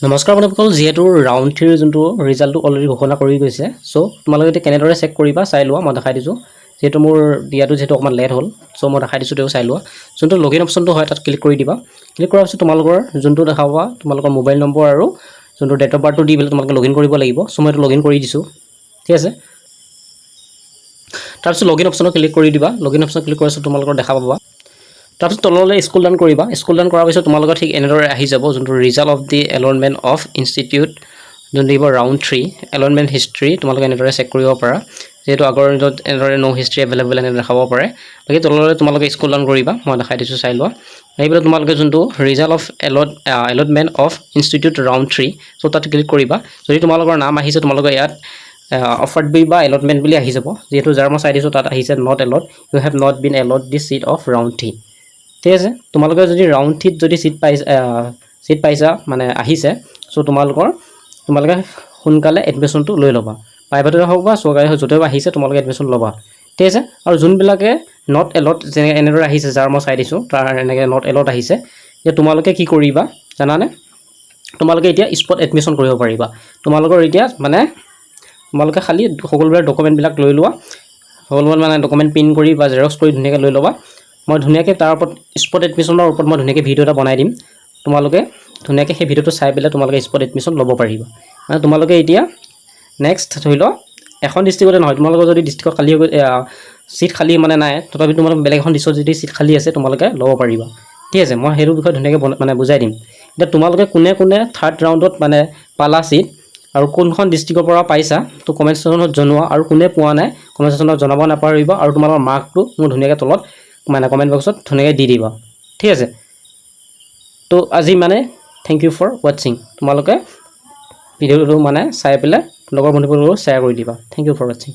নমস্কাৰ বন্ধুসকল, যিহেতু ৰাউণ্ড 3 যোনটো ৰিজাল্টটো অলৰেডি ঘোষণা কৰি গৈছে। চ' তোমালোকে এতিয়া কেনেদৰে চেক কৰিবা চাই লোৱা, মই দেখাই দিছোঁ। যিহেতু মোৰ দিয়াটো যিহেতু অকণমান লেট হ'ল, চ' মই দেখাই দিছোঁ, তেওঁ চাই লোৱা। যোনটো লগইন অপশ্যনটো হয় তাত ক্লিক কৰি দিবা। ক্লিক কৰাৰ পিছত তোমালোকৰ যোনটো দেখাব তোমালোকৰ মোবাইল নম্বৰ আৰু যোনটো ডেট অফ বাৰ্থটো দি পেলাই তোমালোকে লগইন কৰিব লাগিব। চ' মই এইটো লগইন কৰি দিছোঁ, ঠিক আছে। তাৰপিছত লগইন অপশ্যনত ক্লিক কৰি দিবা। লগইন অপশ্যনত ক্লিক কৰাৰ পিছত তোমালোকৰ দেখা পাবা। তাৰপিছত তললৈ স্ক্ৰল ডাউন কৰিবা। স্ক্ৰল ডাউন কৰাৰ পিছত তোমালোকৰ ঠিক এনেদৰে আহি যাব যোনটো result of the allotment of institute যোনটো দিব ৰাউণ্ড 3 এলটমেণ্ট হিষ্ট্ৰী। তোমালোকে এনেদৰে চেক কৰিব পাৰা, যিহেতু আগৰ ৰিজাল্ট এনেদৰে ন' হিষ্ট্ৰী এভেইলেবল এনেদৰে দেখাব পাৰে। বাকী তললৈ তোমালোকে স্ক্ৰল ডাউন কৰিবা, মই দেখাই দিছোঁ, চাই লোৱা। আহি পেলাই তোমালোকে যোনটো result of allotment of institute round 3, চ' তাত ক্লিক কৰিবা। যদি তোমালোকৰ নাম আহিছে তোমালোকে ইয়াত অফাৰ্ড বি বা এলটমেণ্ট বুলি আহি যাব। যিহেতু যাৰ মই চাই দিছোঁ তাত আহিছে not allot, you have not been allot the seat of round 3, ঠিক আছে। তোমালোকে যদি ৰাউণ্ড 3 যদি ছিট পাইছা মানে আহিছে, চ' তোমালোকে সোনকালে এডমিশ্যনটো লৈ ল'বা। প্ৰাইভেটতে হওক বা চৰকাৰী হওক, য'তেও আহিছে তোমালোকে এডমিশ্যন ল'বা, ঠিক আছে। আৰু যোনবিলাকে নট এলট যেনে এনেদৰে আহিছে, যাৰ মই চাই দিছোঁ তাৰ এনেকৈ নট এলট আহিছে, এতিয়া তোমালোকে কি কৰিবা জানানে? তোমালোকে এতিয়া স্পট এডমিশ্যন কৰিব পাৰিবা। তোমালোকৰ এতিয়া মানে তোমালোকে খালি সকলোবিলাক ডকুমেণ্টবিলাক লৈ লোৱা, সকলোবিলাক মানে ডকুমেণ্ট প্ৰিণ্ট কৰি বা জেৰক্স কৰি ধুনীয়াকৈ লৈ ল'বা। মই ধুনীয়াকৈ তাৰ ওপৰত স্পট এডমিশ্যনৰ ওপৰত মই ধুনীয়াকৈ ভিডিঅ' এটা বনাই দিম। তোমালোকে ধুনীয়াকৈ সেই ভিডিঅ'টো চাই পেলাই তোমালোকে স্পট এডমিশ্যন ল'ব পাৰিবা। মানে তোমালোকে এতিয়া নেক্সট ধৰি লওক এখন ডিষ্ট্ৰিক্টতে নহয়, তোমালোকৰ যদি ডিষ্ট্ৰিক্টত খালী ছিট খালী মানে নাই, তথাপি তোমালোকে বেলেগ এখন ডিষ্ট্ৰিক্টত যদি ছিট খালী আছে তোমালোকে ল'ব পাৰিবা, ঠিক আছে। মই সেইটো বিষয়ে ধুনীয়াকৈ মানে বুজাই দিম। এতিয়া তোমালোকে কোনে কোনে থাৰ্ড ৰাউণ্ডত মানে পালা ছিট আৰু কোনখন ডিষ্ট্ৰিক্টৰ পৰা পাইছা, তো কমেণ্ট ছেকশ্যনত জনোৱা, আৰু কোনে পোৱা নাই কমেণ্ট ছেকশ্যনত জনাব নাপাহৰিবা। আৰু তোমালোকৰ মাৰ্কটো মোৰ ধুনীয়াকৈ তলত মানে কমেণ্ট বক্সত ধুনীয়াকৈ দি দিবা, ঠিক আছে। তো আজি মানে থেংক ইউ ফৰ ৱাটছিং। তোমালোকে ভিডিঅ'টো মানে চাই পেলাই লগৰ বন্ধুবোৰৰ লগত শ্বেয়াৰ কৰি দিবা। Thank you for ৱাটছিং।